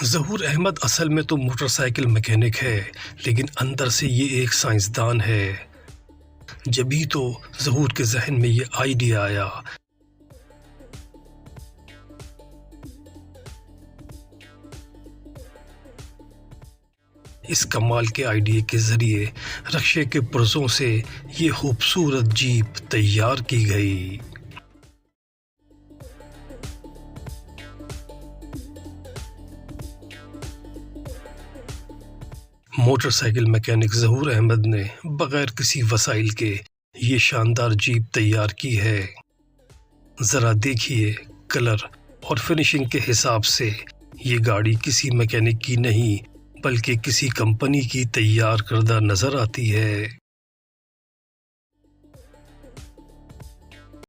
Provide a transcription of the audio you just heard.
ظہور احمد اصل میں تو موٹر سائیکل میکینک ہے، لیکن اندر سے یہ ایک سائنسدان ہے۔ جبھی تو ظہور کے ذہن میں یہ آئیڈیا آیا۔ اس کمال کے آئیڈیا کے ذریعے رکشے کے پرزوں سے یہ خوبصورت جیپ تیار کی گئی۔ موٹر سائیکل میکینک ظہور احمد نے بغیر کسی وسائل کے یہ شاندار جیپ تیار کی ہے۔ ذرا دیکھیے، کلر اور فنیشنگ کے حساب سے یہ گاڑی کسی میکینک کی نہیں بلکہ کسی کمپنی کی تیار کردہ نظر آتی ہے۔